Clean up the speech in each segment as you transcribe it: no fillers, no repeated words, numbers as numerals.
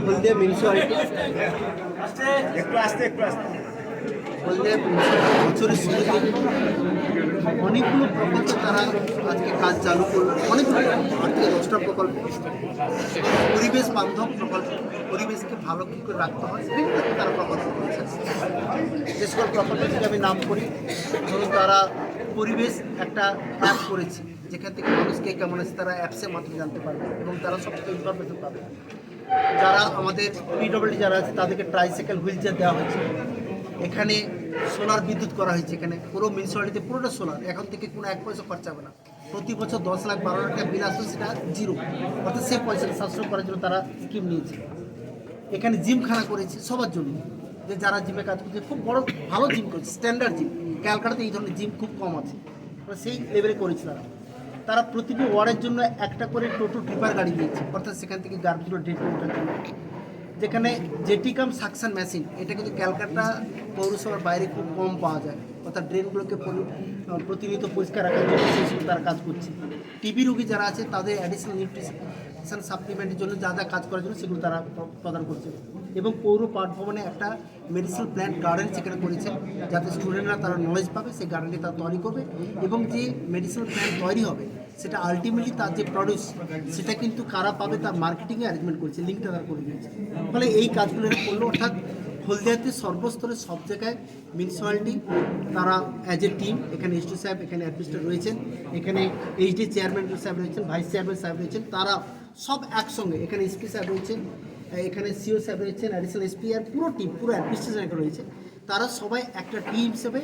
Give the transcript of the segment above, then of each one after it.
হলদিয়া municipality হলদিয়া বছরের শুরুতে অনেকগুলো প্রকল্প তারা আজকে কাজ চালু করলো। অনেকগুলো আজকে 10টা প্রকল্প, পরিবেশ বান্ধব প্রকল্প, পরিবেশকে ভালো কী করে রাখতে হয় বিভিন্ন তারা প্রকল্প করেছে। যে সকল প্রকল্প থেকে আমি নাম করি, ধরুন তারা পরিবেশ একটা অ্যাপ করেছে, যেখান থেকে মানুষকে কেমন আছে তারা অ্যাপসের মাধ্যমে জানতে পারবে এবং তারা সবথেকে ইনফরমেশন পাবে। যারা আমাদের পিডব্লিউডি যারা আছে তাদেরকে ট্রাইসাইকেল হুইল চেয়ার দেওয়া হয়েছে। এখানে সোলার বিদ্যুৎ করা হয়েছে, এখানে পুরো মিউনিসিপ্যালিটিতে পুরোটা সোলার, এখন থেকে কোনো 1 পয়সা খরচা হবে না। প্রতি বছর 10 লাখ 12 লাখ টাকা বিল আসবে, সেটা জিরো, অর্থাৎ সেই পয়সাটা সাশ্রয় করার জন্য তারা স্কিম নিয়েছে। এখানে জিমখানা করেছে সবার জন্য, যে যারা জিমে কাজ করছে, খুব বড় ভালো জিম করেছে, স্ট্যান্ডার্ড জিম। ক্যালকাটাতে এই ধরনের জিম খুব কম আছে, সেই লেভেলে করেছে তারা। তারা প্রতিটি ওয়ার্ডের জন্য একটা করে টোটো ট্রিপার গাড়ি দিয়েছে, অর্থাৎ সেখান থেকে গাড়িগুলো ডেটে ওঠার জন্য। যেখানে জেটি কাম সাকশন মেশিন, এটা কিন্তু ক্যালকাটা পৌরসভার বাইরে খুব কম পাওয়া যায়, অর্থাৎ ড্রেনগুলোকে প্রতিনিয়ত পরিষ্কার রাখার জন্য সেই সময় তারা কাজ করছে। টিবি রোগী যারা আছে তাদের অ্যাডিশনাল নিউট্রিশন সাপ্লিমেন্টের জন্য যা যা কাজ করার জন্য সেগুলো তারা প্রদান করছে। এবং পৌর পাঠ ভবনে একটা মেডিসিনাল প্ল্যান্ট গার্ডেন সেখানে করেছে, যাতে স্টুডেন্টরা তারা নলেজ পাবে, সেই গার্ডেনটি তারা তৈরি করবে এবং যে মেডিসিনাল প্ল্যান্ট তৈরি হবে সেটা আলটিমেটলি তার যে প্রডিউস সেটা কিন্তু কারা পাবে তার মার্কেটিংয়ে অ্যারেঞ্জমেন্ট করেছে, লিঙ্কটা তারা করে দিয়েছে। ফলে এই কাজগুলো করলো, অর্থাৎ হলদিয়াতে সর্বস্তরে সব জায়গায় মিউনিসিপ্যালিটি তারা অ্যাজ এ টিম, এখানে এসডি সাহেব, এখানে অ্যাডমিনিস্ট্রেটর রয়েছেন, এখানে এইচডি চেয়ারম্যান সাহেব রয়েছেন, ভাইস চেয়ারম্যান সাহেব রয়েছেন, তারা সব একসঙ্গে, এখানে এসপি সাহেব রয়েছেন, এখানে সিও সাহেব রয়েছেন, অ্যাডিশনাল এসপি, আর পুরো টিম, পুরো অ্যাডমিনিস্ট্রেশন এখানে রয়েছে। তারা সবাই একটা টিম হিসেবে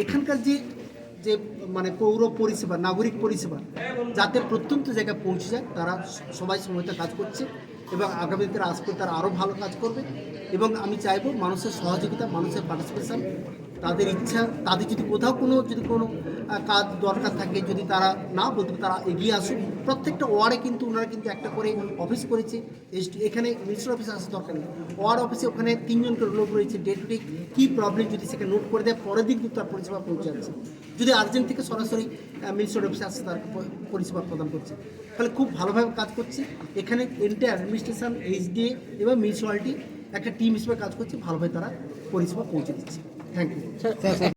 এখানকার যে যে মানে পৌর পরিষেবা, নাগরিক পরিষেবা যাতে প্রত্যন্ত জায়গায় পৌঁছে যায়, তারা সবাই সময়তে কাজ করছে এবং আগামী দিনে আজ করে তারা আরও ভালো কাজ করবে। এবং আমি চাইবো মানুষের সহযোগিতা, মানুষের পার্টিসিপেশন, তাদের ইচ্ছা, তাদের যদি কোথাও কোনো কাজ দরকার থাকে, যদি তারা না বলতে তারা এগিয়ে আসুক। প্রত্যেকটা ওয়ার্ডে কিন্তু ওনারা কিন্তু একটা করে অফিস করেছে, এখানে মিনিস্টার অফিসে আসার দরকার নেই, ওয়ার্ড অফিসে ওখানে 3 জন করে লোক রয়েছে, day to day key problem যদি সেখানে নোট করে দেয়, পরের দিন কিন্তু তার পরিষেবা পৌঁছে যাচ্ছে। যদি আর্জেন্ট থেকে সরাসরি মিনিস্টার অফিসে আসছে, তার পরিষেবা প্রদান করছে। ফলে খুব ভালোভাবে কাজ করছে এখানে এন্টায়ার অ্যাডমিনিস্ট্রেশন, এইচডিএ এবং মিউনিসিপ্যালিটি একটা টিম হিসেবে কাজ করছে, ভালোভাবে তারা পরিষেবা পৌঁছে দিচ্ছে। Thank you.